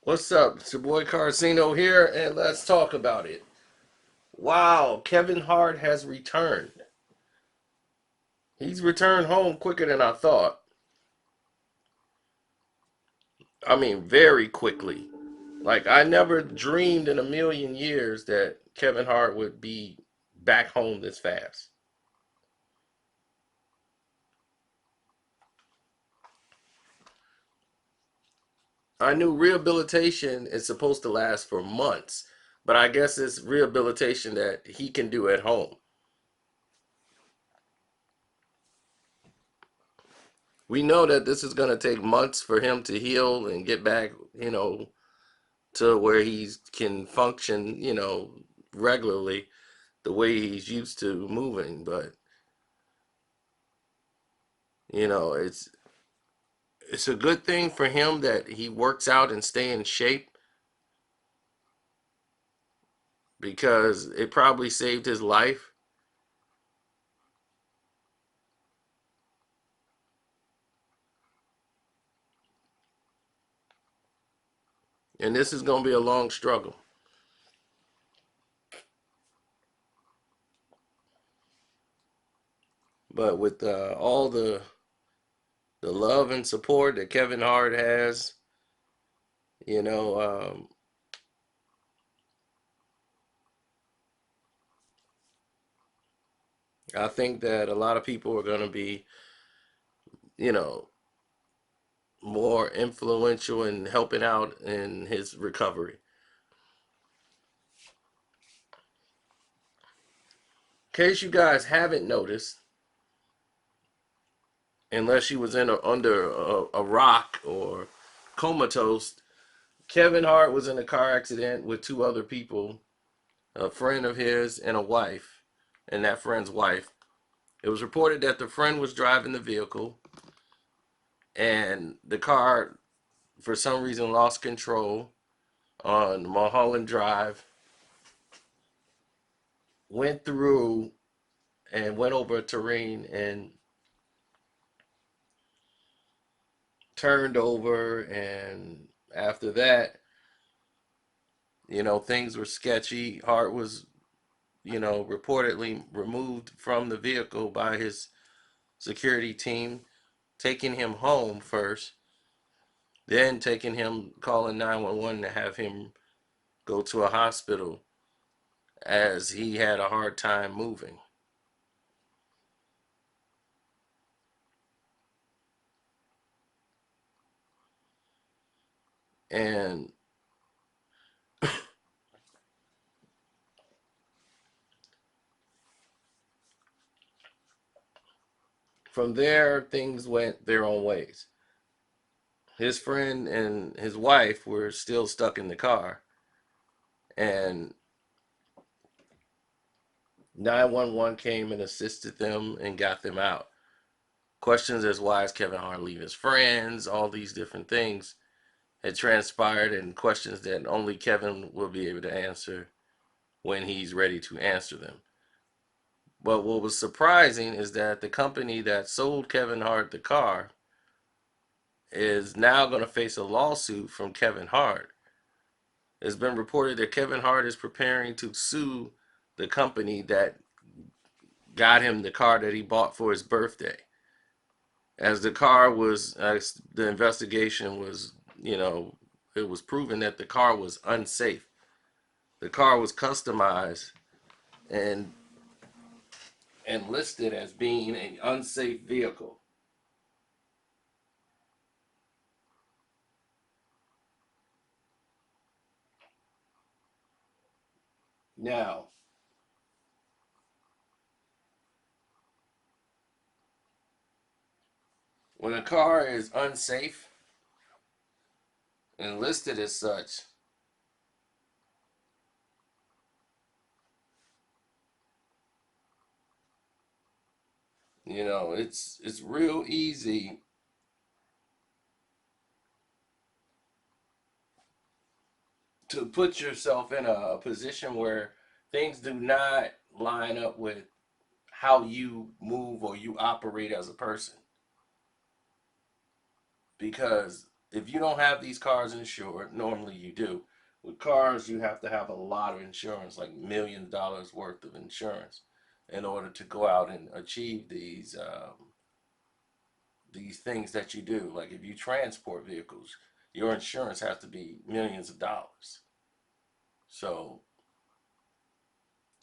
What's up? It's your boy Carcino here, and let's talk about it. Wow, Kevin Hart has returned. He's returned home quicker than I thought. I mean, very quickly. Like, I never dreamed in a million years that Kevin Hart would be back home this fast. I knew rehabilitation is supposed to last for months, but I guess it's rehabilitation that he can do at home. We know that this is going to take months for him to heal and get back, to where he can function, regularly the way he's used to moving. But you know, it's a good thing for him that he works out and stay in shape because it probably saved his life. And this is going to be a long struggle. But with all the love and support that Kevin Hart has, you know, um, I think that a lot of people are going to be, you know, more influential in helping out in his recovery. In case you guys haven't noticed, unless you was under a rock or comatose, Kevin Hart was in a car accident with two other people, a friend of his and a wife, and that friend's wife. It was reported that the friend was driving the vehicle and the car, for some reason, lost control on Mulholland Drive, went through and went over a terrain and turned over. And after that, things were sketchy. Hart was, reportedly removed from the vehicle by his security team, taking him home first, then taking him, calling 911 to have him go to a hospital as he had a hard time moving. And from there, things went their own ways. His friend and his wife were still stuck in the car, and 911 came and assisted them and got them out. Questions as why is Kevin Hart leaving his friends, all these different things had transpired, and questions that only Kevin will be able to answer when he's ready to answer them. But what was surprising is that the company that sold Kevin Hart the car is now going to face a lawsuit from Kevin Hart. It's been reported that Kevin Hart is preparing to sue the company that got him the car that he bought for his birthday. As the car was, as the investigation was, it was proven that the car was unsafe. The car was customized and listed as being an unsafe vehicle. Now, when a car is unsafe and listed as such, it's real easy to put yourself in a position where things do not line up with how you move or you operate as a person. Because if you don't have these cars insured, normally you do. With cars, you have to have a lot of insurance, like $millions worth of insurance, in order to go out and achieve these things that you do. Like if you transport vehicles, your insurance has to be millions of dollars. So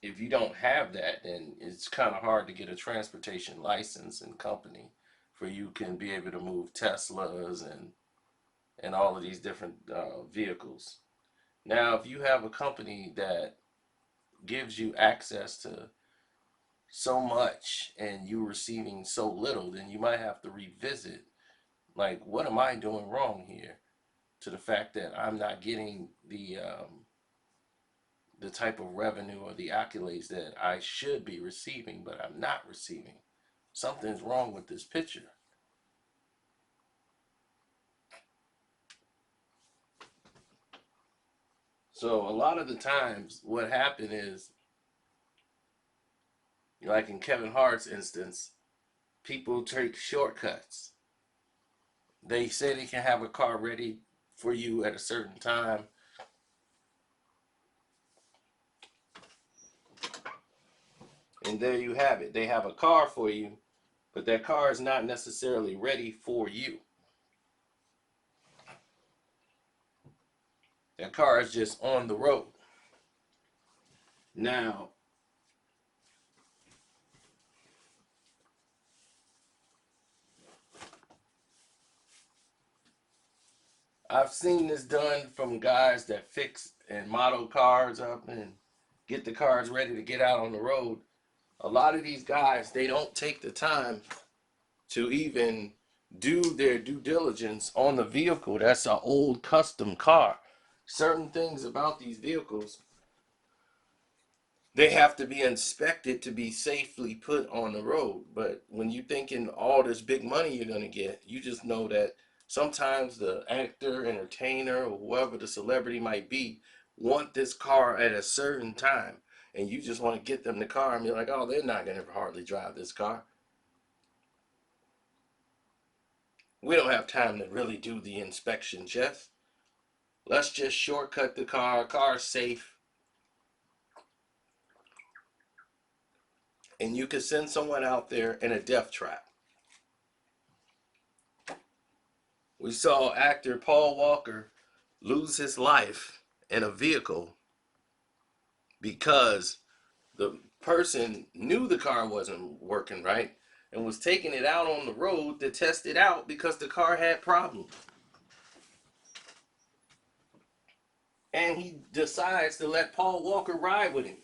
if you don't have that, then it's kind of hard to get a transportation license and company for you can be able to move Teslas and all of these different vehicles. Now, if you have a company that gives you access to so much and you're receiving so little, then you might have to revisit, like, what am I doing wrong here? To the fact that I'm not getting the type of revenue or the accolades that I should be receiving, but I'm not receiving. Something's wrong with this picture. So a lot of the times, what happened is, like in Kevin Hart's instance, people take shortcuts. They say they can have a car ready for you at a certain time, and there you have it. They have a car for you, but that car is not necessarily ready for you. That car is just on the road. Now, I've seen this done from guys that fix and model cars up and get the cars ready to get out on the road. A lot of these guys, they don't take the time to even do their due diligence on the vehicle. That's an old custom car. Certain things about these vehicles, they have to be inspected to be safely put on the road. But when you thinking all this big money you're going to get, you just know that sometimes the actor, entertainer, or whoever the celebrity might be want this car at a certain time. And you just want to get them the car and be like, oh, they're not going to hardly drive this car. We don't have time to really do the inspection, Jeff. Let's just shortcut the car. Car's safe. And you could send someone out there in a death trap. We saw actor Paul Walker lose his life in a vehicle because the person knew the car wasn't working right and was taking it out on the road to test it out because the car had problems. And he decides to let Paul Walker ride with him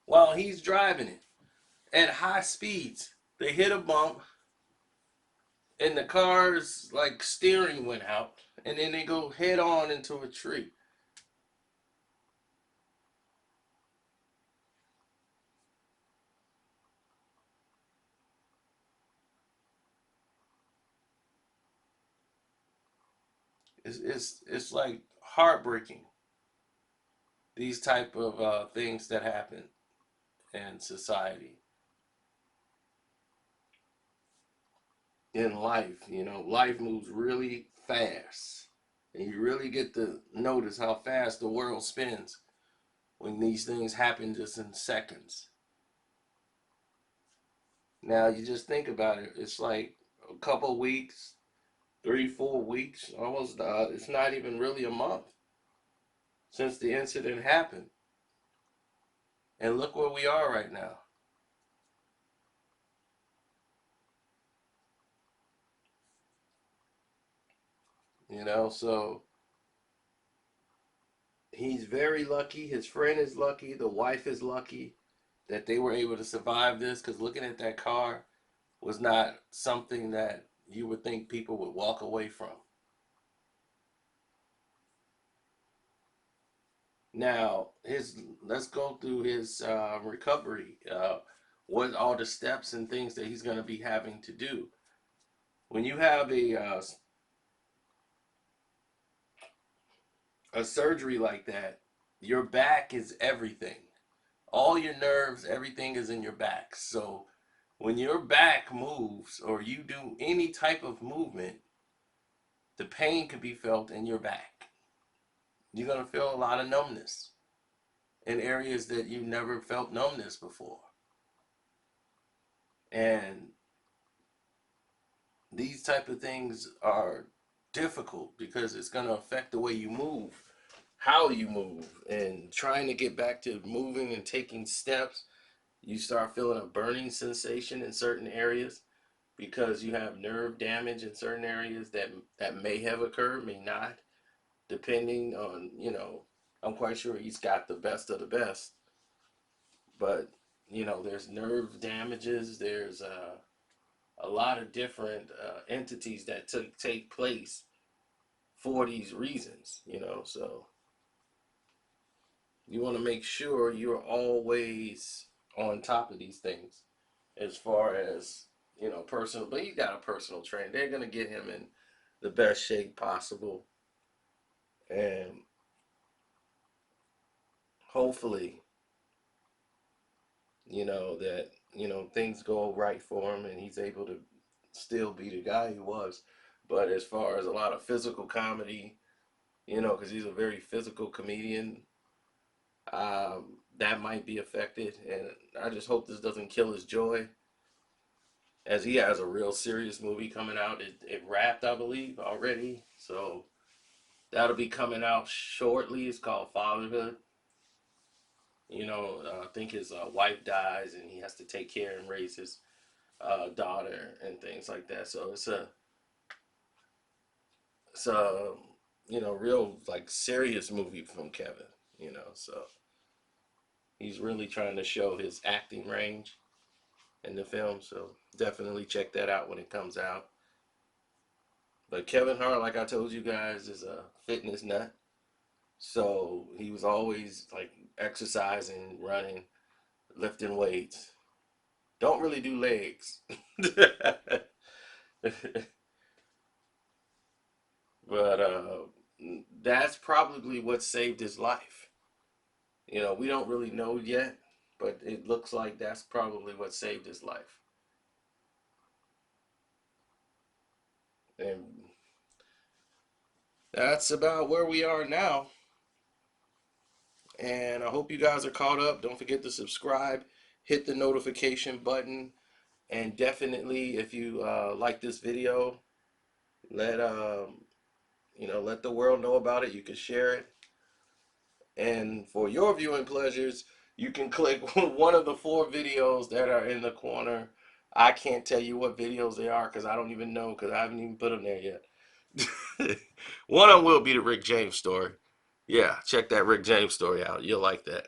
while he's driving it at high speeds. They hit a bump and the car's like steering went out and then they go head on into a tree. It's like heartbreaking, these type of things that happen in society, in life. You know, life moves really fast, and you really get to notice how fast the world spins when these things happen just in seconds. Now you just think about it. It's like a couple weeks, 3, 4 weeks, almost. It's not even really a month since the incident happened, and look where we are right now. You know, so he's very lucky. His friend is lucky. The wife is lucky that they were able to survive this, because looking at that car was not something that you would think people would walk away from. Now, his let's go through his recovery. What all the steps and things that he's going to be having to do. When you have a surgery like that, your back is everything. All your nerves, everything is in your back. So when your back moves or you do any type of movement, the pain can be felt in your back. You're going to feel a lot of numbness in areas that you never felt numbness before. And these type of things are difficult because it's going to affect the way you move, how you move, and trying to get back to moving and taking steps. You start feeling a burning sensation in certain areas because you have nerve damage in certain areas that may have occurred, may not, depending on, I'm quite sure he's got the best of the best, but there's nerve damages, there's a lot of different entities that take place for these reasons, so you want to make sure you're always on top of these things as far as, personal, but he got a personal trainer. They're going to get him in the best shape possible. And hopefully, that, things go right for him and he's able to still be the guy he was. But as far as a lot of physical comedy, because he's a very physical comedian, that might be affected. And I just hope this doesn't kill his joy, as he has a real serious movie coming out. It wrapped, I believe, already. So that'll be coming out shortly. It's called Fatherhood. I think his wife dies and he has to take care and raise his daughter and things like that. So it's a real like serious movie from Kevin. So he's really trying to show his acting range in the film. So definitely check that out when it comes out. But Kevin Hart, like I told you guys, is a fitness nut. So he was always like exercising, running, lifting weights. Don't really do legs. But that's probably what saved his life. We don't really know yet, but it looks like that's probably what saved his life. And that's about where we are now. And I hope you guys are caught up. Don't forget to subscribe, hit the notification button, and definitely, if you like this video, let let the world know about it. You can share it. And for your viewing pleasures, you can click one of the 4 videos that are in the corner. I can't tell you what videos they are because I don't even know, because I haven't even put them there yet. One of them will be the Rick James story. Yeah, check that Rick James story out. You'll like that.